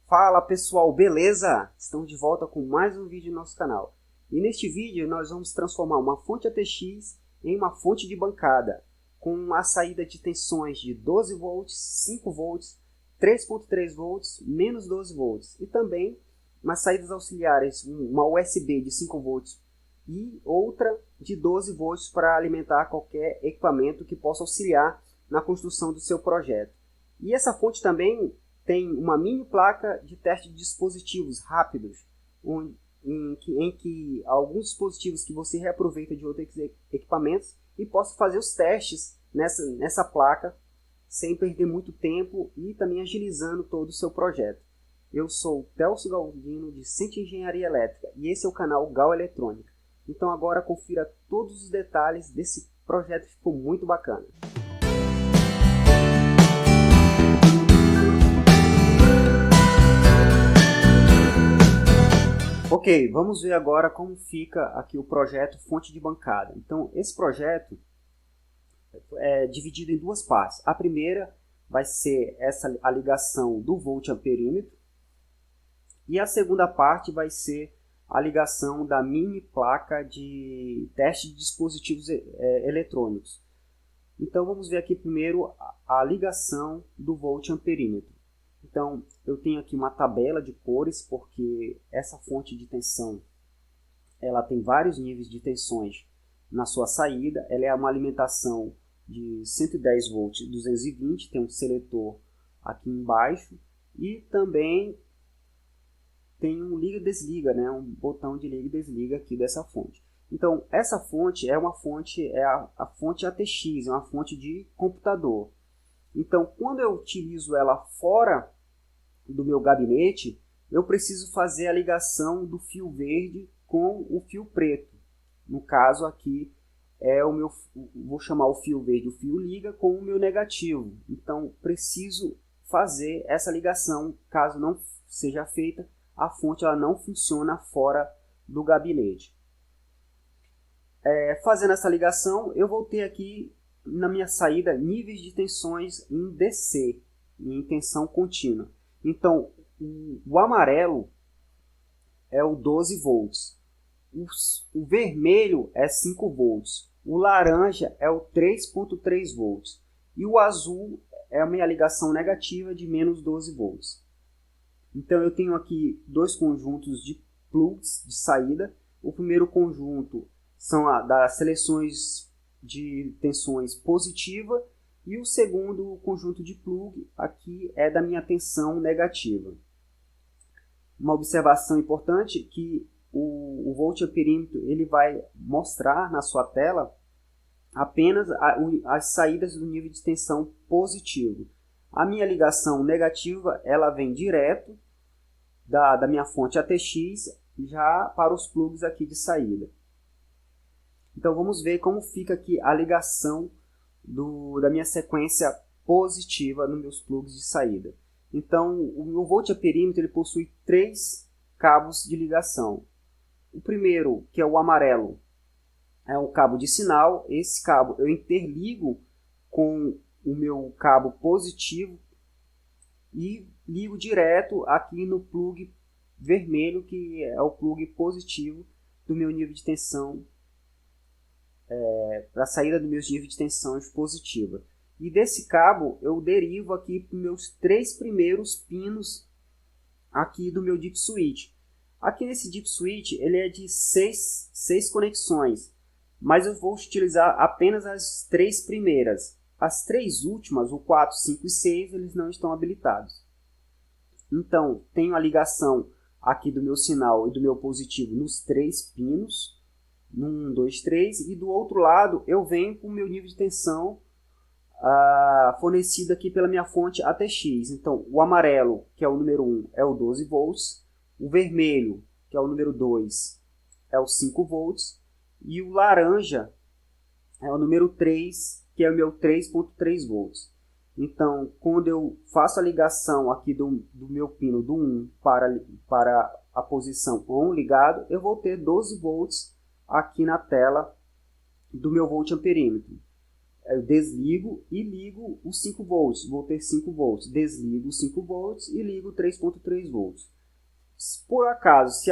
Fala pessoal, beleza? Estamos de volta com mais um vídeo no nosso canal. E neste vídeo nós vamos transformar uma fonte ATX em uma fonte de bancada, com uma saída de tensões de 12 volts, 5 volts, 3.3 volts, menos 12 volts. E também umas saídas auxiliares, uma USB de 5 volts e outra de 12 volts para alimentar qualquer equipamento que possa auxiliar na construção do seu projeto. E essa fonte também tem uma mini placa de teste de dispositivos rápidos, em que alguns dispositivos que você reaproveita de outros equipamentos e possa fazer os testes nessa placa sem perder muito tempo e também agilizando todo o seu projeto. Eu sou o Telso Galdino de Centro de Engenharia Elétrica e esse é o canal Gal Eletrônica. Então agora confira todos os detalhes desse projeto que ficou muito bacana. Ok, vamos ver agora como fica aqui o projeto fonte de bancada. Então, esse projeto é dividido em duas partes. A primeira vai ser a ligação do voltamperímetro e a segunda parte vai ser a ligação da mini placa de teste de dispositivos eletrônicos. Então, vamos ver aqui primeiro a ligação do voltamperímetro. Então, eu tenho aqui uma tabela de cores, porque essa fonte de tensão ela tem vários níveis de tensões na sua saída. Ela é uma alimentação de 110 volts 220, tem um seletor aqui embaixo e também tem um liga-desliga, né? Um botão de liga e desliga aqui dessa fonte. Então, essa fonte é uma fonte, a fonte ATX, é uma fonte de computador. Então, quando eu utilizo ela fora do meu gabinete, eu preciso fazer a ligação do fio verde com o fio preto. No caso aqui, vou chamar o fio verde, o fio liga, com o meu negativo. Então, preciso fazer essa ligação. Caso não seja feita, a fonte ela não funciona fora do gabinete. Fazendo essa ligação, eu vou ter aqui na minha saída níveis de tensões em DC, em tensão contínua. Então, o amarelo é o 12 volts, o vermelho é 5 volts, o laranja é o 3.3 volts e o azul é a minha ligação negativa de menos 12 volts. Então, eu tenho aqui dois conjuntos de plugs de saída. O primeiro conjunto são das seleções de tensões positiva e o segundo conjunto de plug aqui é da minha tensão negativa. Uma observação importante que o voltamperímetro ele vai mostrar na sua tela apenas as saídas do nível de tensão positivo. A minha ligação negativa ela vem direto da minha fonte ATX já para os plugs aqui de saída. Então vamos ver como fica aqui a ligação da minha sequência positiva nos meus plugs de saída. Então o meu voltamperímetro ele possui 3 cabos de ligação. O primeiro, que é o amarelo, é um cabo de sinal. Esse cabo eu interligo com o meu cabo positivo e ligo direto aqui no plug vermelho, que é o plug positivo do meu nível de tensão, para a saída dos meus níveis de tensão positiva. E desse cabo eu derivo aqui para os meus 3 primeiros pinos aqui do meu dip switch. Aqui nesse dip switch ele é de 6 conexões, mas eu vou utilizar apenas as 3 primeiras. As 3 últimas, o 4, 5 e 6, eles não estão habilitados. Então, tenho a ligação aqui do meu sinal e do meu positivo nos 3 pinos, no 1, 2, 3, e do outro lado eu venho com o meu nível de tensão fornecido aqui pela minha fonte ATX. Então, o amarelo, que é o número 1, é o 12 volts, o vermelho, que é o número 2, é o 5 volts, e o laranja é o número 3, que é o meu 3.3 volts. Então, quando eu faço a ligação aqui do meu pino do 1 para a posição ON ligado, eu vou ter 12 volts aqui na tela do meu voltamperímetro. eu desligo e ligo os 5 volts. Vou ter 5 volts. Desligo os 5 volts e ligo 3.3 volts. Por acaso, se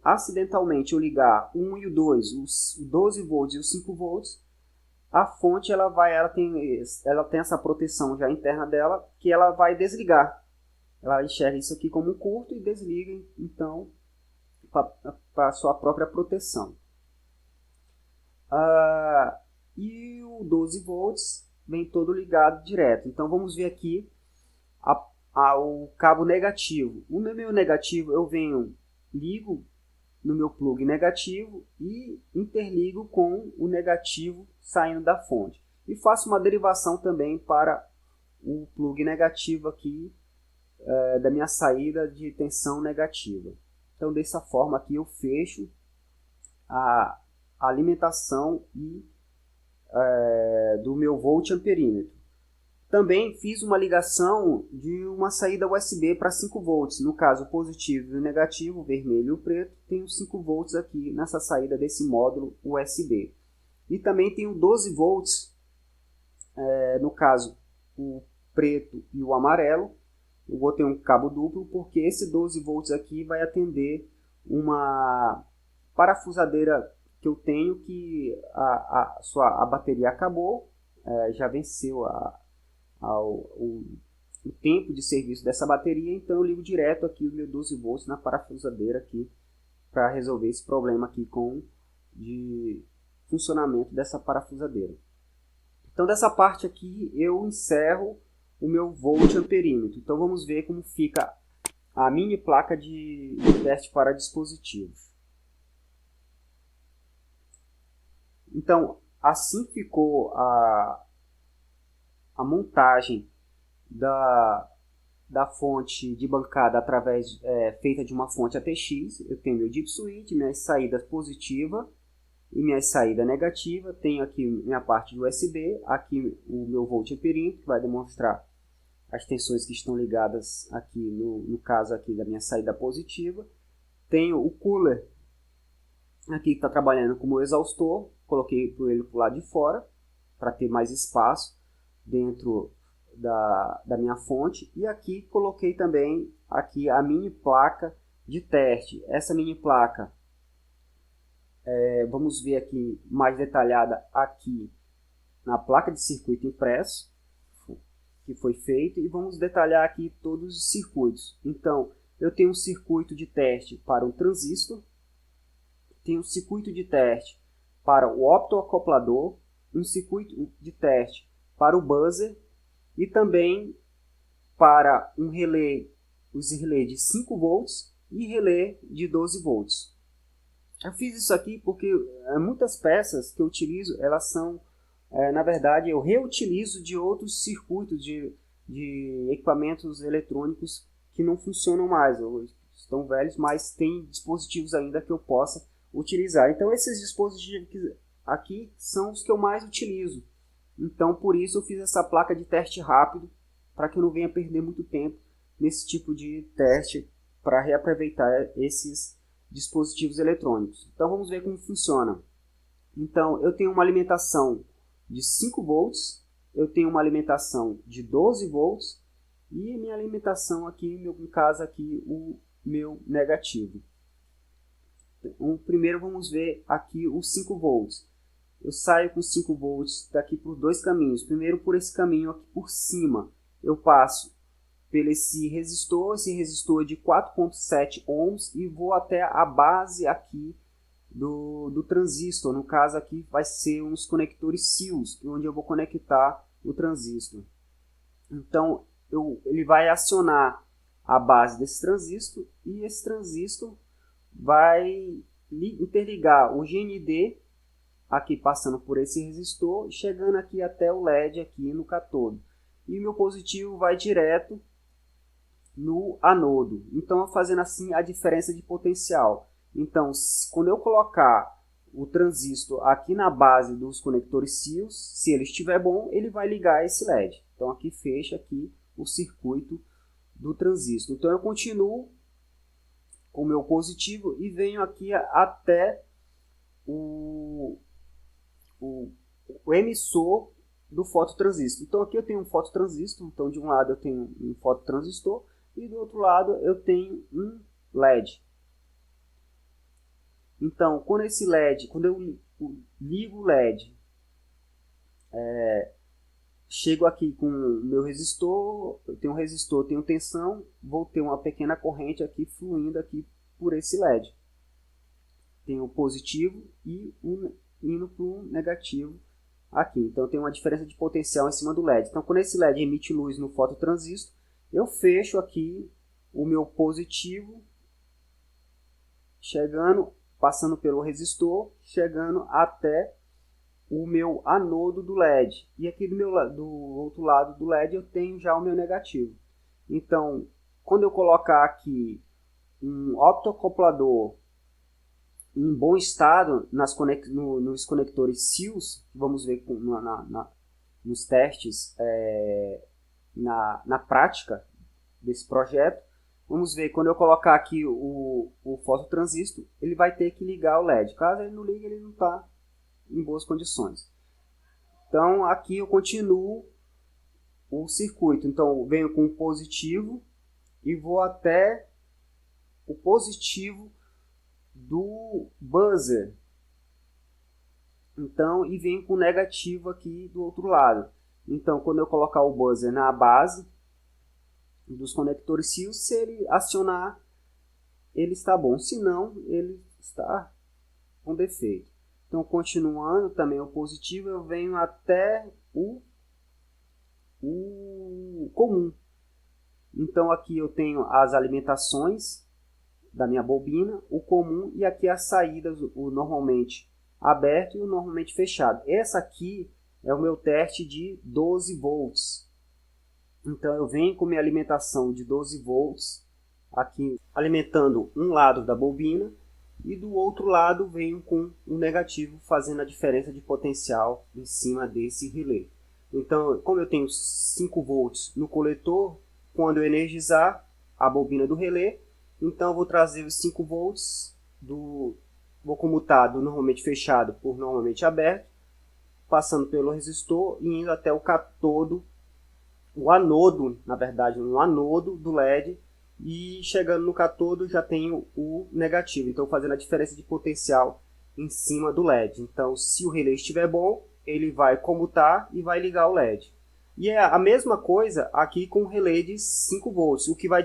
acidentalmente eu ligar o 1 e o 2, os 12 volts e os 5 volts, a fonte ela tem essa proteção já interna dela, que ela vai desligar. Ela enxerga isso aqui como um curto e desliga, então, para a sua própria proteção. E o 12 volts vem todo ligado direto. Então vamos ver aqui o cabo negativo. O meu negativo eu ligo no meu plug negativo e interligo com o negativo saindo da fonte. E faço uma derivação também para o plug negativo aqui da minha saída de tensão negativa. Então dessa forma aqui eu fecho a alimentação do meu voltamperímetro. Também fiz uma ligação de uma saída USB para 5 volts. No caso, o positivo e o negativo, o vermelho e o preto, tem os 5 volts aqui nessa saída desse módulo USB. E também tenho 12 volts, no caso, o preto e o amarelo. Eu vou ter um cabo duplo, porque esse 12 volts aqui vai atender uma parafusadeira que eu tenho, que a bateria acabou, já venceu o tempo de serviço dessa bateria, então eu ligo direto aqui o meu 12 volts na parafusadeira aqui para resolver esse problema aqui de funcionamento dessa parafusadeira. Então dessa parte aqui eu encerro o meu voltamperímetro. Então vamos ver como fica a mini placa de teste para dispositivos. Então assim ficou a montagem da fonte de bancada feita de uma fonte ATX. Eu tenho meu dip switch, minhas saídas positiva e minha saída negativa. Tenho aqui minha parte de USB, aqui o meu voltamperímetro, que vai demonstrar as tensões que estão ligadas aqui no caso aqui da minha saída positiva. Tenho o cooler aqui que está trabalhando como exaustor, coloquei ele para o lado de fora para ter mais espaço dentro da minha fonte. E aqui coloquei também aqui a mini placa de teste. Essa mini placa, vamos ver aqui mais detalhada aqui na placa de circuito impresso que foi feito, e vamos detalhar aqui todos os circuitos. Então eu tenho um circuito de teste para o transistor, tenho um circuito de teste para o optoacoplador, um circuito de teste para o buzzer e também para um relé, os relés de 5 volts e relé de 12 volts. Eu fiz isso aqui porque muitas peças que eu utilizo, elas são, na verdade, eu reutilizo de outros circuitos de equipamentos eletrônicos que não funcionam mais, ou estão velhos, mas tem dispositivos ainda que eu possa utilizar. Então esses dispositivos aqui são os que eu mais utilizo. Então por isso eu fiz essa placa de teste rápido, para que eu não venha perder muito tempo nesse tipo de teste, para reaproveitar esses dispositivos eletrônicos. Então vamos ver como funciona. Então eu tenho uma alimentação de 5 volts, eu tenho uma alimentação de 12 volts e minha alimentação aqui, no caso aqui, o meu negativo. Então, primeiro vamos ver aqui os 5 volts. Eu saio com 5 volts daqui por dois caminhos. Primeiro por esse caminho aqui por cima. Eu passo por esse resistor é de 4.7 ohms e vou até a base aqui do transistor. No caso aqui vai ser uns conectores SIOs, onde eu vou conectar o transistor. Então ele vai acionar a base desse transistor e esse transistor vai interligar o GND aqui passando por esse resistor, chegando aqui até o LED aqui no cátodo. E meu positivo vai direto no anodo. Então fazendo assim a diferença de potencial. Então quando eu colocar o transistor aqui na base dos conectores SIOs, se ele estiver bom, ele vai ligar esse LED. Então aqui fecha aqui o circuito do transistor. Então eu continuo com o meu positivo e venho aqui até o emissor do fototransistor. Então aqui eu tenho um fototransistor, então de um lado eu tenho um fototransistor e do outro lado eu tenho um LED. Então quando eu ligo o LED, chego aqui com o meu resistor, eu tenho um resistor, tenho tensão, vou ter uma pequena corrente aqui fluindo aqui por esse LED. Tenho o positivo e indo para o negativo aqui. Então tem uma diferença de potencial em cima do LED. Então quando esse LED emite luz no fototransistor, eu fecho aqui o meu positivo, passando pelo resistor, chegando até o meu anodo do LED. E aqui do outro lado do LED eu tenho já o meu negativo. Então, quando eu colocar aqui um optocoplador em bom estado nos conectores SIOS, vamos ver nos testes na prática desse projeto, vamos ver, quando eu colocar aqui o fototransistor, ele vai ter que ligar o LED. Caso ele não ligue, ele não está em boas condições. Então aqui eu continuo o circuito. Então eu venho com o positivo e vou até o positivo do buzzer. Então, e venho com o negativo aqui do outro lado. Então quando eu colocar o buzzer na base dos conectores SIOS, se ele acionar, ele está bom. Se não, ele está com defeito. Então, continuando também o positivo, eu venho até o comum. Então, aqui eu tenho as alimentações da minha bobina, o comum, e aqui as saídas, o normalmente aberto e o normalmente fechado. Essa aqui é o meu teste de 12 volts. Então, eu venho com minha alimentação de 12 volts, aqui alimentando um lado da bobina, e do outro lado venho com o negativo fazendo a diferença de potencial em cima desse relé. Então, como eu tenho 5 volts no coletor, quando eu energizar a bobina do relé, então eu vou trazer os 5 volts, vou comutar do normalmente fechado por normalmente aberto, passando pelo resistor e indo até o catodo, o anodo, na verdade, um anodo do LED, e chegando no catodo já tenho o negativo. Então fazendo a diferença de potencial em cima do LED. Então se o relé estiver bom, ele vai comutar e vai ligar o LED. E é a mesma coisa aqui com o relé de 5 volts. O que vai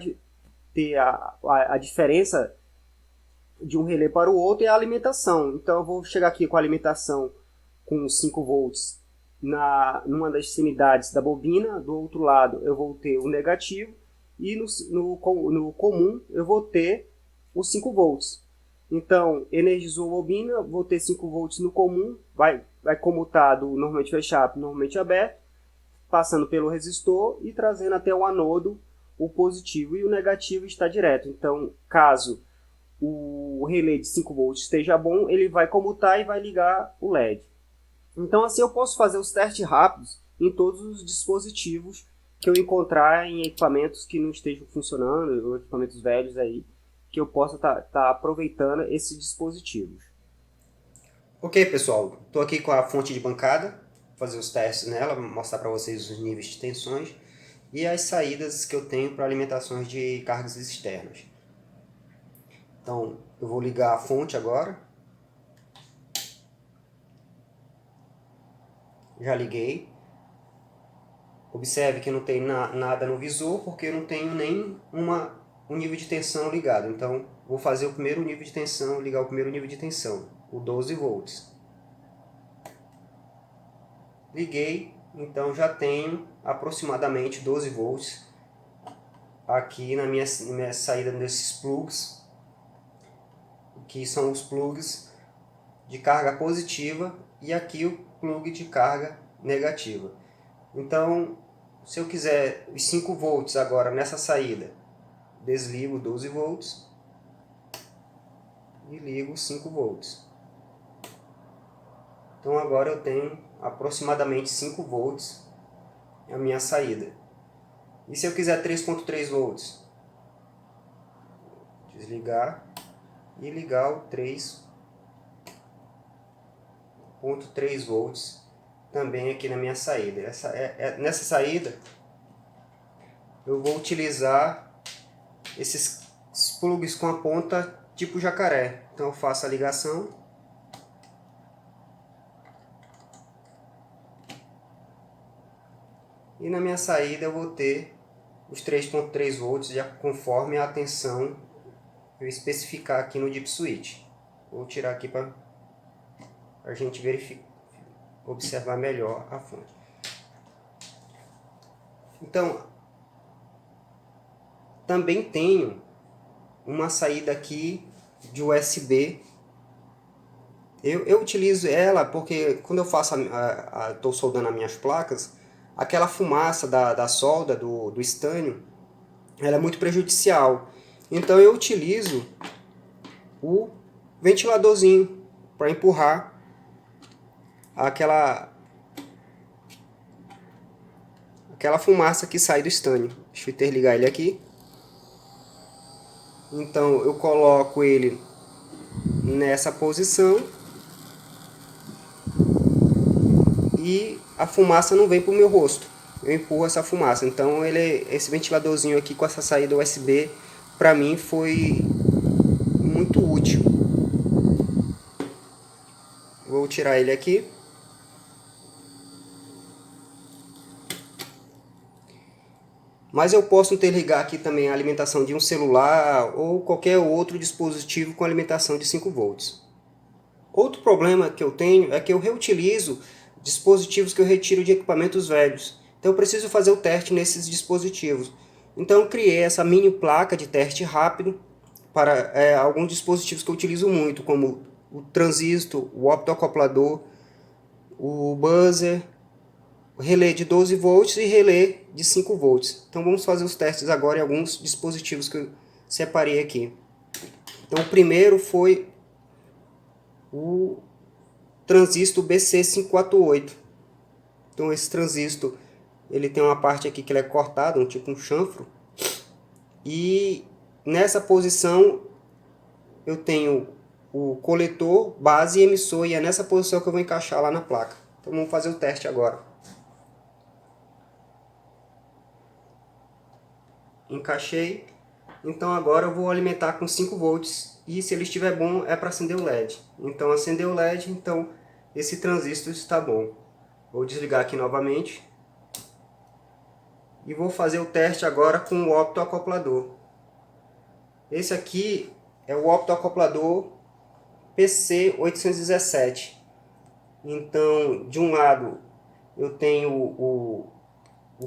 ter a diferença de um relé para o outro é a alimentação. Então eu vou chegar aqui com a alimentação com 5 volts numa das extremidades da bobina, do outro lado eu vou ter o negativo, e no comum eu vou ter os 5 volts. Então, energizou a bobina, vou ter 5 volts no comum, vai comutar do normalmente fechado para normalmente aberto, passando pelo resistor e trazendo até o anodo o positivo, e o negativo está direto. Então, caso o relé de 5 volts esteja bom, ele vai comutar e vai ligar o LED. Então assim eu posso fazer os testes rápidos em todos os dispositivos que eu encontrar em equipamentos que não estejam funcionando, ou equipamentos velhos aí, que eu possa tá aproveitando esses dispositivos. Ok, pessoal, estou aqui com a fonte de bancada, fazer os testes nela, mostrar para vocês os níveis de tensões e as saídas que eu tenho para alimentações de cargas externas. Então, eu vou ligar a fonte agora. Já liguei. Observe que não tem nada no visor, porque eu não tenho nem um nível de tensão ligado. Então, vou fazer o primeiro nível de tensão, ligar o primeiro nível de tensão, o 12 volts. Liguei, então já tenho aproximadamente 12 volts aqui na minha saída desses plugs, que são os plugs de carga positiva, e aqui o plug de carga negativa. Então, se eu quiser os 5 volts agora nessa saída, desligo 12 volts e ligo 5 volts. Então agora eu tenho aproximadamente 5 volts a minha saída. E se eu quiser 3.3 volts? Desligar e ligar o 3.3 volts também aqui na minha saída. Nessa saída eu vou utilizar esses plugs com a ponta tipo jacaré. Então eu faço a ligação. E na minha saída eu vou ter os 3.3 volts conforme a tensão eu especificar aqui no Deep Switch. Vou tirar aqui para a gente observar melhor a fonte. Então, também tenho uma saída aqui de USB. Eu utilizo ela porque quando eu faço estou soldando as minhas placas, aquela fumaça da solda, do estânio, ela é muito prejudicial. Então eu utilizo o ventiladorzinho para empurrar aquela fumaça que sai do estânio. Deixa eu interligar ele aqui. Então eu coloco ele nessa posição e a fumaça não vem para o meu rosto. Eu empurro essa fumaça. Então esse ventiladorzinho aqui com essa saída USB para mim foi muito útil. Vou tirar ele aqui. Mas eu posso interligar aqui também a alimentação de um celular ou qualquer outro dispositivo com alimentação de 5 volts. Outro problema que eu tenho é que eu reutilizo dispositivos que eu retiro de equipamentos velhos. Então eu preciso fazer o teste nesses dispositivos. Então eu criei essa mini placa de teste rápido para alguns dispositivos que eu utilizo muito, como o transistor, o optoacoplador, o buzzer, relé de 12 volts e relé de 5 volts. Então vamos fazer os testes agora em alguns dispositivos que eu separei aqui. Então o primeiro foi o transistor BC548. Então esse transistor, ele tem uma parte aqui que ele é cortada, tipo um chanfro. E nessa posição eu tenho o coletor, base e emissor, e é nessa posição que eu vou encaixar lá na placa. Então vamos fazer o teste agora. Encaixei. Então agora eu vou alimentar com 5 volts e se ele estiver bom é para acender o LED. Então acendeu o LED, então esse transistor está bom. Vou desligar aqui novamente e vou fazer o teste agora com o optoacoplador. Esse aqui é o optoacoplador PC817. Então de um lado eu tenho o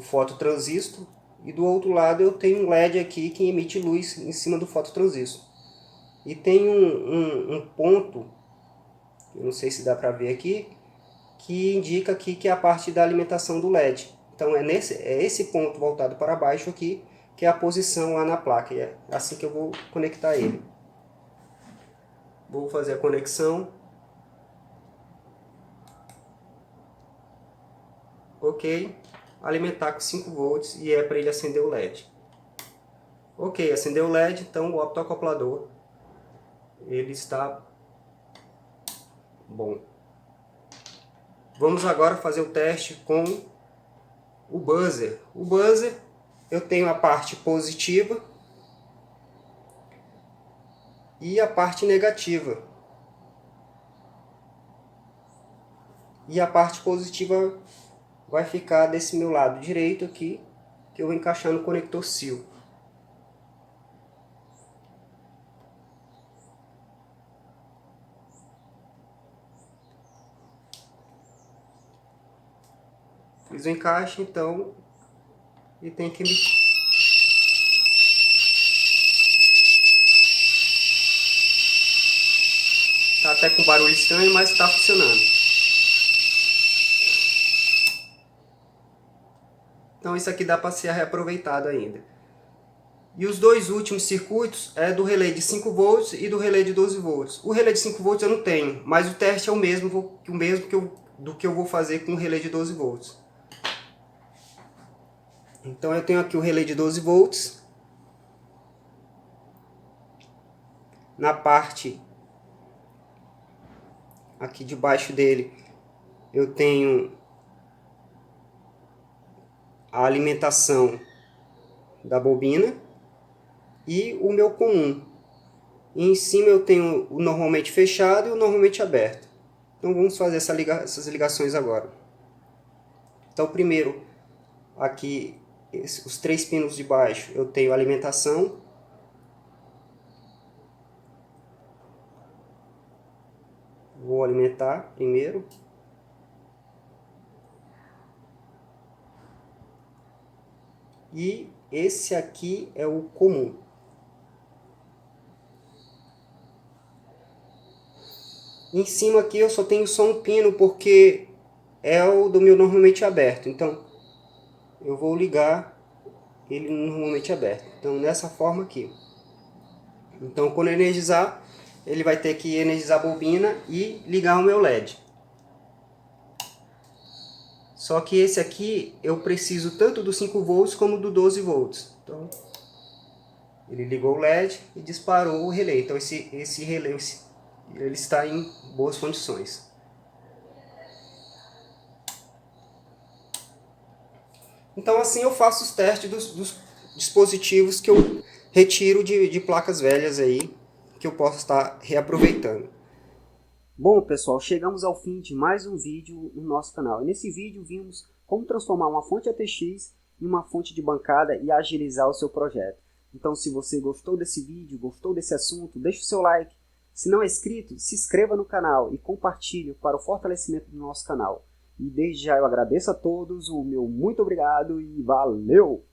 fototransistor e do outro lado eu tenho um LED aqui que emite luz em cima do fototransistor. E tem um ponto, eu não sei se dá para ver aqui, que indica aqui que é a parte da alimentação do LED. Então é esse ponto voltado para baixo aqui, que é a posição lá na placa. E é assim que eu vou conectar ele. Vou fazer a conexão. Ok. Alimentar com 5 volts e é para ele acender o LED. Ok, acendeu o LED, então o optoacoplador ele está bom. Vamos agora fazer o teste com o buzzer. O buzzer, eu tenho a parte positiva e a parte negativa. E a parte positiva vai ficar desse meu lado direito aqui, que eu vou encaixar no conector SIL. Fiz o encaixe, então, e tem que tá até com barulho estranho, mas está funcionando. Então isso aqui dá para ser reaproveitado ainda. E os dois últimos circuitos é do relé de 5 volts e do relé de 12 volts. O relé de 5 volts eu não tenho, mas o teste é o mesmo do que eu vou fazer com o relé de 12 volts. Então eu tenho aqui o relé de 12 volts. Na parte aqui debaixo dele eu tenho a alimentação da bobina e o meu comum. E em cima eu tenho o normalmente fechado e o normalmente aberto. Então vamos fazer essas ligações agora. Então primeiro, aqui, os 3 pinos de baixo, eu tenho a alimentação. Vou alimentar primeiro. E esse aqui é o comum. Em cima aqui eu só tenho só um pino porque é o do meu normalmente aberto. Então eu vou ligar ele normalmente aberto. Então nessa forma aqui. Então quando energizar, ele vai ter que energizar a bobina e ligar o meu LED. Só que esse aqui eu preciso tanto do 5 volts como do 12 volts. Então ele ligou o LED e disparou o relé. Então esse relé ele está em boas condições. Então assim eu faço os testes dos dispositivos que eu retiro de placas velhas aí, que eu posso estar reaproveitando. Bom, pessoal, chegamos ao fim de mais um vídeo no nosso canal. E nesse vídeo vimos como transformar uma fonte ATX em uma fonte de bancada e agilizar o seu projeto. Então, se você gostou desse vídeo, gostou desse assunto, deixe o seu like. Se não é inscrito, se inscreva no canal e compartilhe para o fortalecimento do nosso canal. E desde já eu agradeço a todos, o meu muito obrigado e valeu!